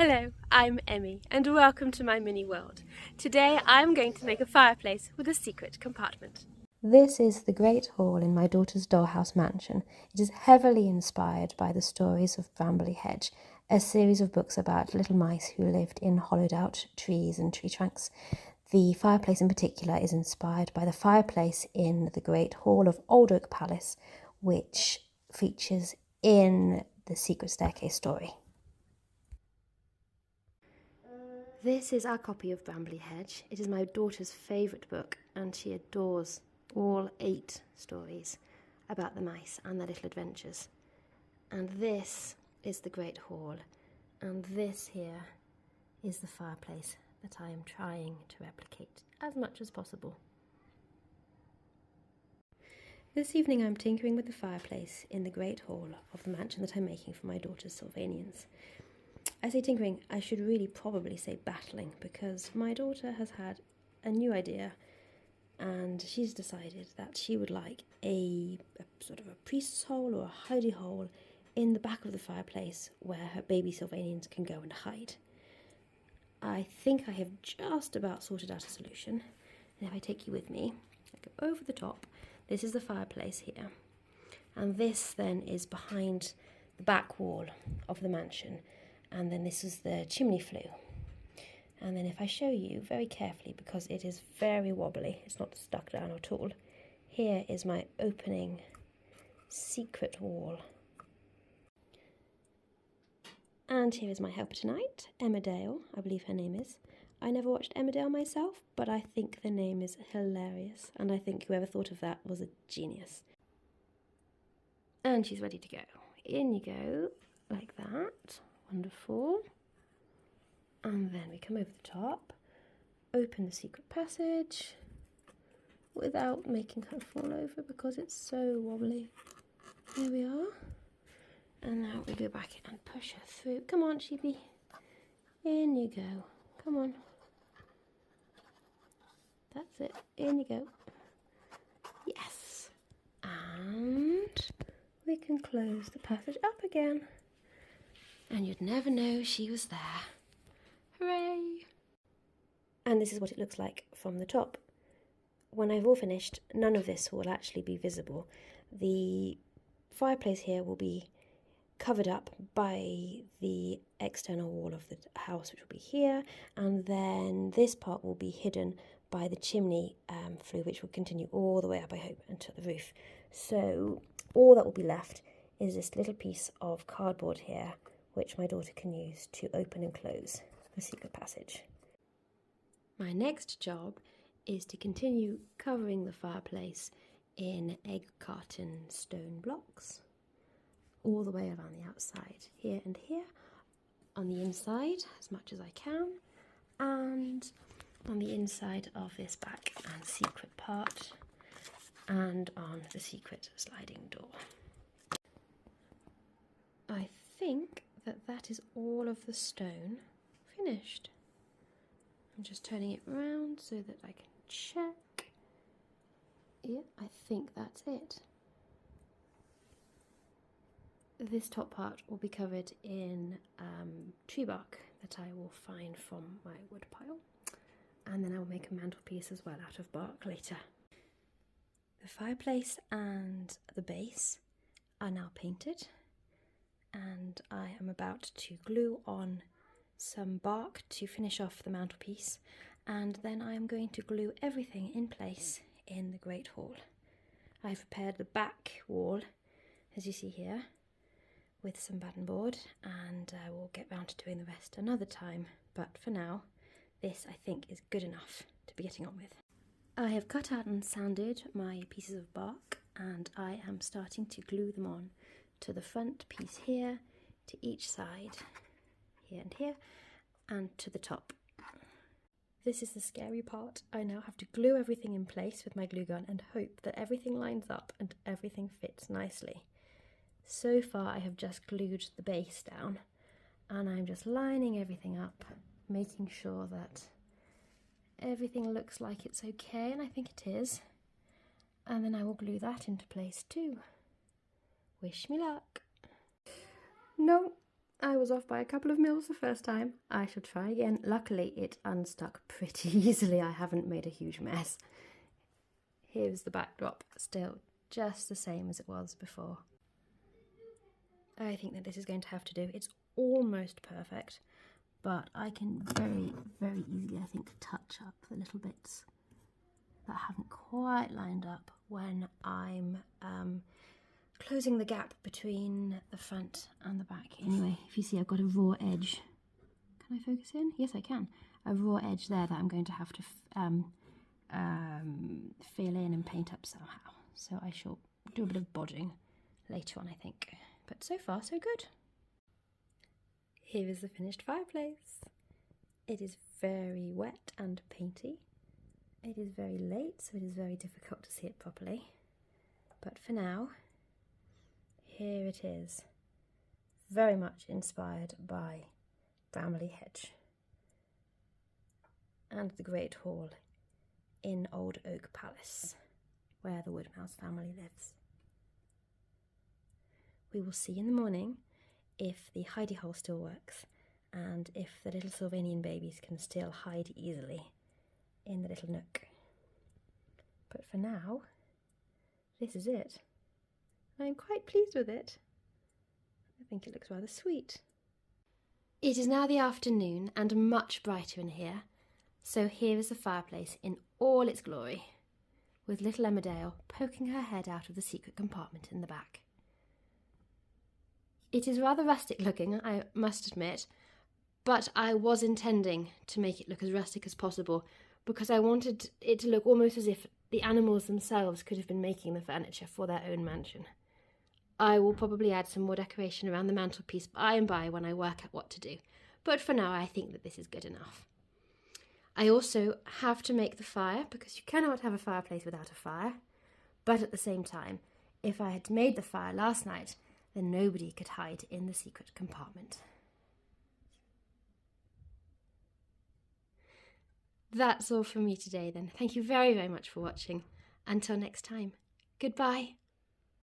Hello, I'm Emmy and welcome to my mini world. Today I'm going to make a fireplace with a secret compartment. This is the Great Hall in my daughter's dollhouse mansion. It is heavily inspired by the stories of Brambly Hedge, a series of books about little mice who lived in hollowed out trees and tree trunks. The fireplace in particular is inspired by the fireplace in the Great Hall of Old Oak Palace, which features in the Secret Staircase story. This is our copy of Brambly Hedge. It is my daughter's favourite book and she adores all 8 stories about the mice and their little adventures. And this is the Great Hall, and this here is the fireplace that I am trying to replicate as much as possible. This evening I'm tinkering with the fireplace in the Great Hall of the mansion that I'm making for my daughter's Sylvanians. I say tinkering, I should really probably say battling, because my daughter has had a new idea and she's decided that she would like a sort of a priest's hole or a hidey hole in the back of the fireplace where her baby Sylvanians can go and hide. I think I have just about sorted out a solution, and if I take you with me, I go over the top. This is the fireplace here, and this then is behind the back wall of the mansion. And then this is the chimney flue. And then if I show you very carefully, because it is very wobbly, it's not stuck down at all, here is my opening secret wall. And here is my helper tonight, Emmerdale, I believe her name is. I never watched Emmerdale myself, but I think the name is hilarious, and I think whoever thought of that was a genius. And she's ready to go. In you go, like that. Wonderful. And then we come over the top, open the secret passage without making her fall over because it's so wobbly. There we are. And now we go back and push her through. Come on, sheepy. In you go. Come on. That's it. In you go. Yes. And we can close the passage up again. And you'd never know she was there. Hooray! And this is what it looks like from the top. When I've all finished, none of this will actually be visible. The fireplace here will be covered up by the external wall of the house, which will be here, and then this part will be hidden by the chimney flue, which will continue all the way up, I hope, until the roof. So all that will be left is this little piece of cardboard here, which my daughter can use to open and close the secret passage. My next job is to continue covering the fireplace in egg carton stone blocks all the way around the outside, here and here, on the inside as much as I can, and on the inside of this back and secret part, and on the secret sliding door. I think that is all of the stone finished. I'm just turning it round so that I can check. Yeah, I think that's it. This top part will be covered in tree bark that I will find from my wood pile, and then I will make a mantelpiece as well out of bark later. The fireplace and the base are now painted, and I am about to glue on some bark to finish off the mantelpiece, and then I am going to glue everything in place in the Great Hall. I've prepared the back wall, as you see here, with some batten board, and I will get round to doing the rest another time, but for now this I think is good enough to be getting on with. I have cut out and sanded my pieces of bark, and I am starting to glue them on to the front piece here, to each side, here and here, and to the top. This is the scary part. I now have to glue everything in place with my glue gun and hope that everything lines up and everything fits nicely. So far I have just glued the base down, and I'm just lining everything up, making sure that everything looks like it's okay, and I think it is. And then I will glue that into place too. Wish me luck. No, I was off by a couple of mils the first time. I shall try again. Luckily, it unstuck pretty easily. I haven't made a huge mess. Here's the backdrop, still just the same as it was before. I think that this is going to have to do. It's almost perfect, but I can very, very easily, I think, touch up the little bits that haven't quite lined up when I'm closing the gap between the front and the back. Anyway, if you see, I've got a raw edge. Can I focus in? Yes, I can. A raw edge there that I'm going to have to fill in and paint up somehow. So I shall do a bit of bodging later on, I think. But so far, so good. Here is the finished fireplace. It is very wet and painty. It is very late, so it is very difficult to see it properly. But for now, here it is. Very much inspired by Brambly Hedge and the Great Hall in Old Oak Palace, where the Woodmouse family lives. We will see in the morning if the hidey hole still works and if the little Sylvanian babies can still hide easily in the little nook. But for now, this is it. I'm quite pleased with it. I think it looks rather sweet. It is now the afternoon and much brighter in here, so here is the fireplace in all its glory, with little Emmerdale poking her head out of the secret compartment in the back. It is rather rustic looking, I must admit, but I was intending to make it look as rustic as possible because I wanted it to look almost as if the animals themselves could have been making the furniture for their own mansion. I will probably add some more decoration around the mantelpiece by and by when I work out what to do, but for now I think that this is good enough. I also have to make the fire because you cannot have a fireplace without a fire, but at the same time, if I had made the fire last night, then nobody could hide in the secret compartment. That's all from me today then. Thank you very, very much for watching. Until next time, goodbye.